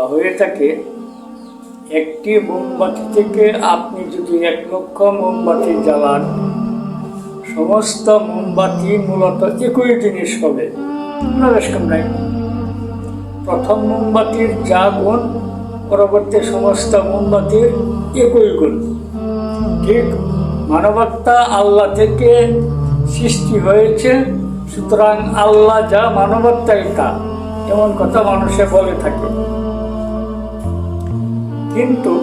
বলা হয়ে থাকে, একটি মোমবাতি থেকে আপনি যদি 1,00,000 মোমবাতি জ্বালান, সমস্ত মোমবাতি মূলত একই জিনিস হবে, কোনো বেশ কম নাই। প্রথম মোমবাতির যা গুণ, পরবর্তী সমস্ত মোমবাতির একই গুণ। ঠিক মানবাত্মা আল্লাহ থেকে সৃষ্টি হয়েছে, সুতরাং আল্লাহ যা মানবাত্মাই তা, এমন কথা মানুষে বলে থাকে। কিন্তু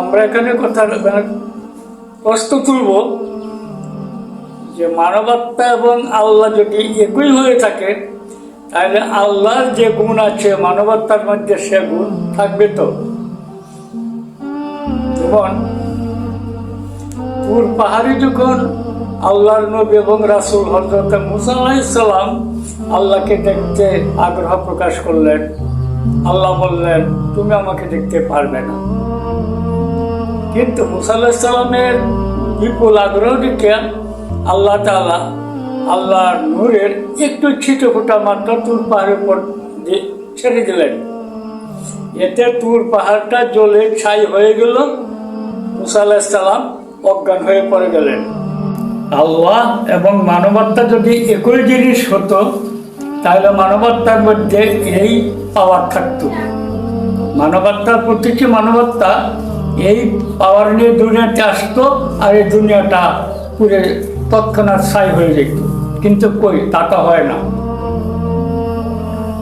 আমরা এখানে কথা প্রশ্ন তুলব যে মানবাত্মা এবং আল্লাহ যদি একই হয়ে থাকে, তাহলে আল্লাহর যে গুণ আছে মানবাত্মার মধ্যে সে গুণ থাকবে তো। যেমন তুর পাহাড়ে যখন আল্লাহর নবী এবং রাসূল হযরত মুসা আলাইহিস সালাম আল্লাহকে দেখতে আগ্রহ প্রকাশ করলেন, আল্লাহ বললেন, তুমি আমাকে দেখতে পারবে না। কিন্তু মুসা আলাইহিস সালামের বিপুল আগ্রহ দেখে আল্লাহ তাআলা আল্লাহর নূরের একটু ছিটে ফোঁটা মাত্র তুর পাহাড়ের উপর ছেড়ে দিলেন। এতে তুর পাহাড়টা জ্বলে ছাই হয়ে গেল, মুসা আলাইহিস সালাম অজ্ঞান হয়ে পড়ে গেলেন। আল্লাহ এবং মানবাত্মা যদি একই জিনিস হতো, তাহলে মানবাত্মার মধ্যে এই পাওয়ার থাকতো। মানবাত্মার প্রতিটি মানবাত্মা এই পাওয়ার নিয়ে দুনিয়াতে আসতো, আর এই দুনিয়াটা পুরো তৎক্ষণাৎ ছাই হয়ে যেত। কিন্তু কই, তা তো হয় না।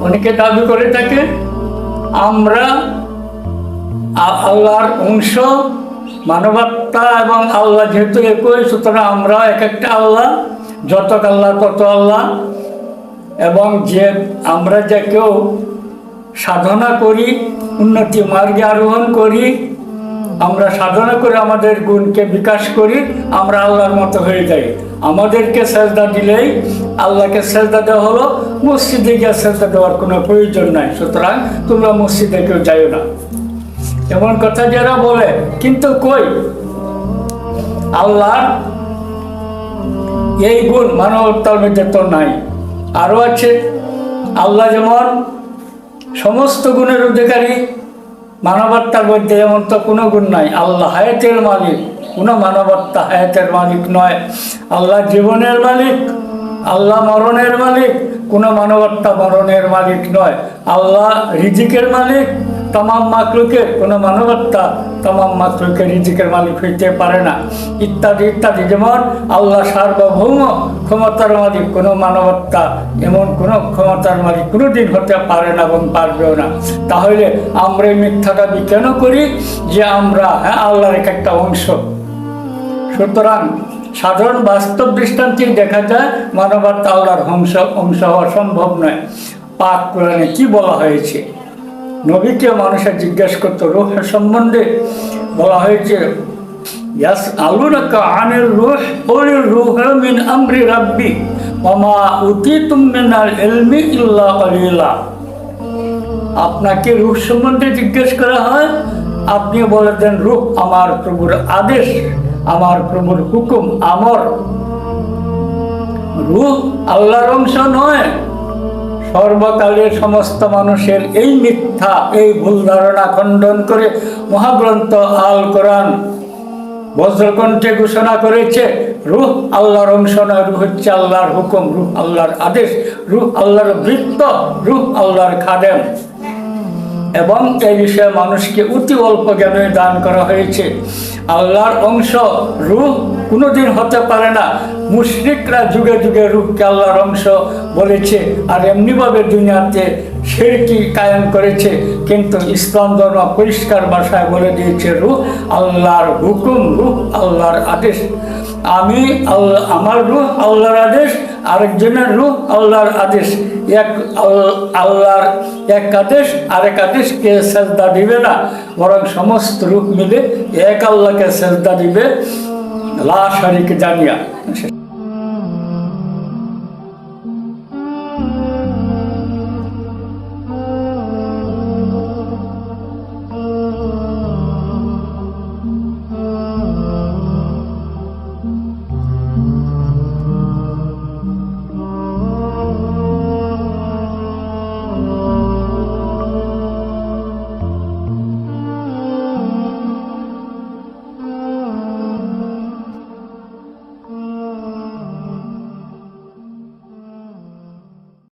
অনেকে দাবি করে থাকে আমরা আল্লাহর অংশ, মানবাত্মা এবং আল্লাহ যেহেতু একই, সুতরাং আমরা এক একটা আল্লাহ, যত আল্লাহ তত আল্লাহ। এবং যে আমরা যে কেউ সাধনা করি, উন্নতি মার্গে আরোহণ করি, আমরা সাধনা করে আমাদের গুণকে বিকাশ করি, আমরা আল্লাহর মতো হয়ে যাই। আমাদেরকে সেজদা দিলেই আল্লাহকে সেজদা দেওয়া হলো, মসজিদে গিয়ে সেজদা দেওয়ার কোনো প্রয়োজন নাই, সুতরাং তোমরা মসজিদে কেউ যাইও না, এমন কথা যারা বলে। কিন্তু কই, আল্লাহর এই গুণ মানবতার মধ্যে তো নাই। আরও আছে, আল্লাহ যেমন সমস্ত গুণের অধিকারী, মানবাত্মার মধ্যে এমন তো কোনো গুণ নাই। আল্লাহ হায়াতের মালিক, কোনো মানবাত্মা হায়াতের মালিক নয়। আল্লাহ জীবনের মালিক, আল্লাহ মরণের মালিক, কোনো মানবাত্মা মরণের মালিক নয়। আল্লাহ রিজিকের মালিক, তামাম মাখলুকের, কোনো মানবাত্মা তামাম মাখলুকের রিজিকের মালিক হইতে পারে না, ইত্যাদি ইত্যাদি। যেমন আল্লাহ সার্বভৌম ক্ষমতার মালিক, কোনো মানবাত্মা এমন কোনো ক্ষমতার মালিক কোনোদিন হতে পারে না এবং পারবেও না। তাহলে আমরা এই মিথ্যা দাবি কেন করি যে আমরা আল্লাহর একটা অংশ? সুতরাং সাধারণ বাস্তব দৃষ্টান্তে দেখা যায় মানবাত্মা আল্লাহর অংশ হওয়া সম্ভব নয়। পাক কোরআনে কি বলা হয়েছে? নবীকে মানুষের জিজ্ঞাসা করতো রূহ সম্বন্ধে, বলা হয়েছে ইয়াসআলুনাকা আনির রূহ কুলির রূহু মিন আমরি রাব্বি ওয়া মা উতিতুম মিনাল ইলমি ইল্লা কলিলা। আপনাকে রূহ সম্বন্ধে জিজ্ঞেস করা হয়, আপনি বলে দেন রূহ আমার প্রভুর আদেশ, আমার প্রভুর হুকুম, আমর। রূহ আল্লাহর অংশ নয়। সর্বকালের সমস্ত মানুষের এই মিথ্যা, এই ভুল ধারণা খণ্ডন করে মহাগ্রন্থ আল কোরআন বজ্রকণ্ঠে ঘোষণা করেছে রূহ আল্লাহর অংশ নয়, রূহ হচ্ছে আল্লাহর হুকুম, রূহ আল্লাহর আদেশ, রূহ আল্লাহর বৃত্ত, রূহ আল্লাহর খাদেম। এবং এই বিষয়ে মানুষকে অতি অল্প জ্ঞানে দান করা হয়েছে। আল্লাহর অংশ রূহ কোনোদিন হতে পারে না। মুশরিকরা যুগে যুগে রূহকে আল্লাহর অংশ বলেছে, আর এমনিভাবে দুনিয়াতে শিরকি কায়েম করেছে। কিন্তু ইসলাম ধর্ম পরিষ্কার ভাষায় বলে দিয়েছে রূহ আল্লাহর হুকুম, রূহ আল্লাহর আদেশ। আমি আল্লাহ, আমার রূহ আল্লাহর আদেশ, আরেকজনের রূহ আল্লাহর আদেশ। এক আল্লাহর এক আদেশ আরেক আদেশকে সেজদা দিবে না, বরং সমস্ত রূহ মিলে এক আল্লাহকে সেজদা দিবে, লা শারিক জানিয়া।